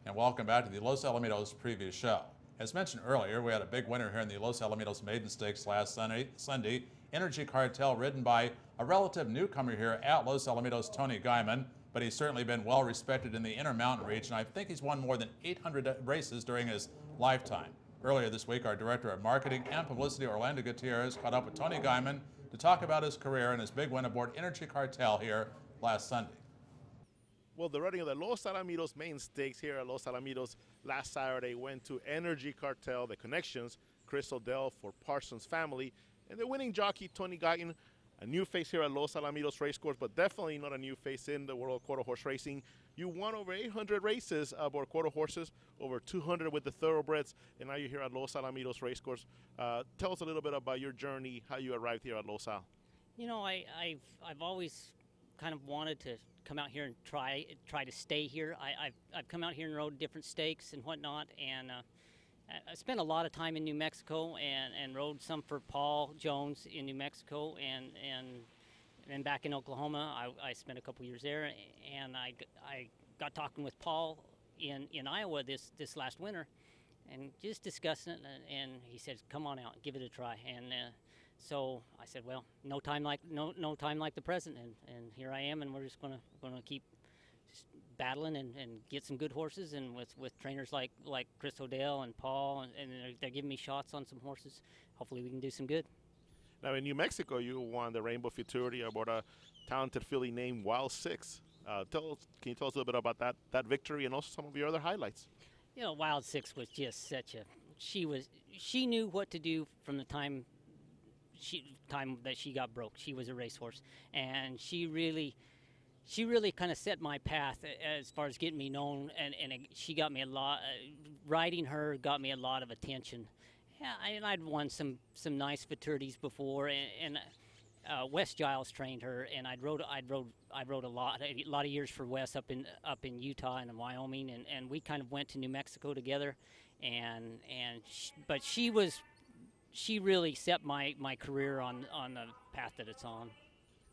and welcome back to the Los Alamitos preview show. As mentioned earlier, we had a big winner here in the Los Alamitos Maiden Stakes last Sunday. Energy Cartel, ridden by a relative newcomer here at Los Alamitos, Tony Guymon, but he's certainly been well respected in the Intermountain region. I think he's won more than 800 races during his lifetime. Earlier this week, our Director of Marketing and Publicity, Orlando Gutierrez, caught up with Tony Guymon to talk about his career and his big win aboard Energy Cartel here last Sunday. Well, the running of the Los Alamitos Main Stakes here at Los Alamitos last Saturday went to Energy Cartel, the connections, Chris O'Dell for Parsons Family, and the winning jockey, Tony Guymon, a new face here at Los Alamitos Racecourse, but definitely not a new face in the world of quarter horse racing. You won over 800 races aboard quarter horses, over 200 with the thoroughbreds, and now you're here at Los Alamitos Racecourse. Tell us a little bit about your journey, how you arrived here at Los Al. You know, I've always kind of wanted to come out here and try to stay here. I've come out here and rode different stakes and whatnot, and I spent a lot of time in New Mexico and rode some for Paul Jones in New Mexico, and then back in Oklahoma. I spent a couple years there, and I got talking with Paul in Iowa this last winter, and just discussing it, and he said, "Come on out, give it a try." And so I said, well, no time like the present, and here I am, and we're just gonna keep just battling and get some good horses, and with trainers like Chris O'Dell and Paul, and they're giving me shots on some horses. Hopefully we can do some good. Now in New Mexico, you won the Rainbow Futurity aboard a talented filly named Wild Six. Can you tell us a little bit about that victory and also some of your other highlights? You know, Wild Six was just such a she knew what to do from the time that she got broke. She was a racehorse, and she really kind of set my path as far as getting me known, and she got me a lot. Riding her got me a lot of attention. Yeah, and I'd won some nice futurities before, and Wes Giles trained her, and I rode a lot of years for Wes up in Utah and in Wyoming, and we kind of went to New Mexico together, but she really set my career on the path that it's on.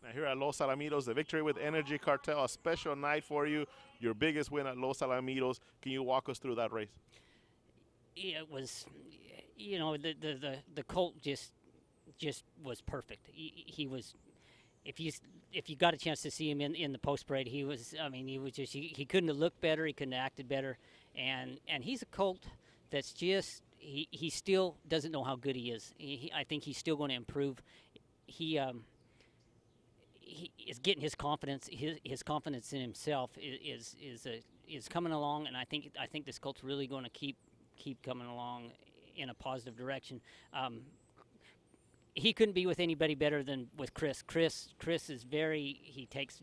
Now here at Los Alamitos, the victory with Energy Cartel, a special night for you, your biggest win at Los Alamitos. Can you walk us through that race? It was, you know, the colt just was perfect. He was, if you got a chance to see him in the post parade, he was just he couldn't have looked better, he couldn't have acted better, and he's a colt that's just. He still doesn't know how good he is. I think he's still going to improve. He is getting his confidence. His confidence in himself is coming along, and I think this colt's really going to keep coming along in a positive direction. He couldn't be with anybody better than with Chris. Chris is he takes,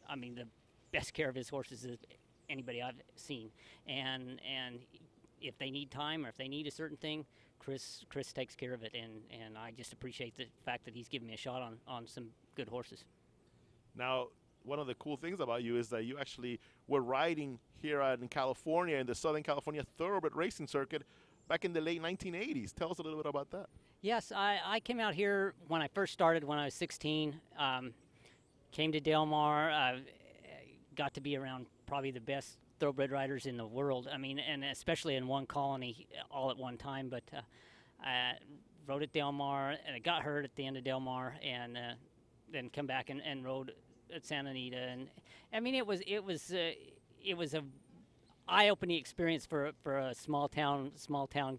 the best care of his horses as anybody I've seen, and if they need time or if they need a certain thing, Chris takes care of it, and I just appreciate the fact that he's giving me a shot on some good horses. Now, one of the cool things about you is that you actually were riding here in California, in the Southern California thoroughbred racing circuit back in the late 1980s. Tell us a little bit about that. Yes, I came out here when I first started when I was 16. Came to Del Mar, got to be around probably the best thoroughbred riders in the world. And especially in one colony all at one time. But I rode at Del Mar, and I got hurt at the end of Del Mar, and then come back and rode at Santa Anita. And it was a eye-opening experience for a small town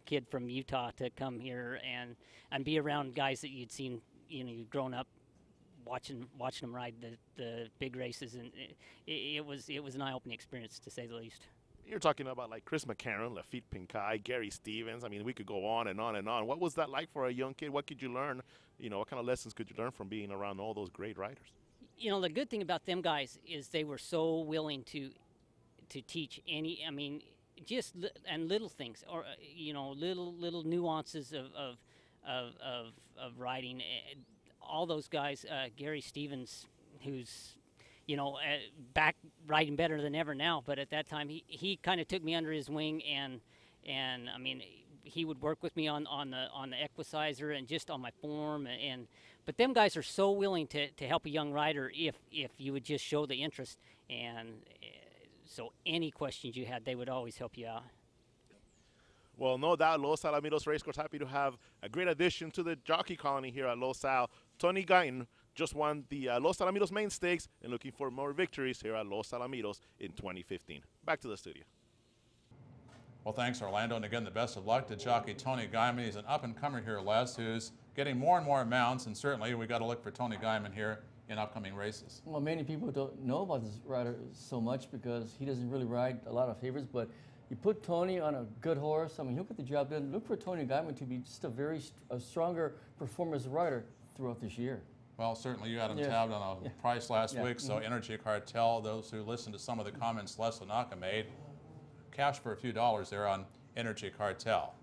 kid from Utah to come here and be around guys that you'd seen, you'd grown up watching them ride the big races, and it was an eye-opening experience, to say the least. You're talking about like Chris McCarron, Lafitte Pincay, Gary Stevens. We could go on and on and on. What was that like for a young kid? What could you learn? What kind of lessons could you learn from being around all those great riders? The good thing about them guys is they were so willing to teach just little things, or little nuances of riding. All those guys, Gary Stevens, who's back riding better than ever now, but at that time he kind of took me under his wing, and he would work with me on the equicizer and just on my form, but them guys are so willing to help a young rider if you would just show the interest, and So any questions you had, they would always help you out. Well, no doubt, Los Alamitos Racecourse happy to have a great addition to the jockey colony here at Los Al. Tony Guymon just won the Los Alamitos Main Stakes and looking for more victories here at Los Alamitos in 2015. Back to the studio. Well, thanks, Orlando, and again, the best of luck to jockey Tony Guymon. He's an up-and-comer here, Les, who's getting more and more mounts, and certainly we got to look for Tony Guymon here in upcoming races. Well, many people don't know about this rider so much because he doesn't really ride a lot of favorites, but you put Tony on a good horse, I mean, he'll get the job done. Look for Tony Guymon to be just a stronger performer as a rider throughout this year. Well, certainly you had him tabbed on a price last week, so Energy Cartel, those who listened to some of the comments Les Lanaka made, cash for a few dollars there on Energy Cartel.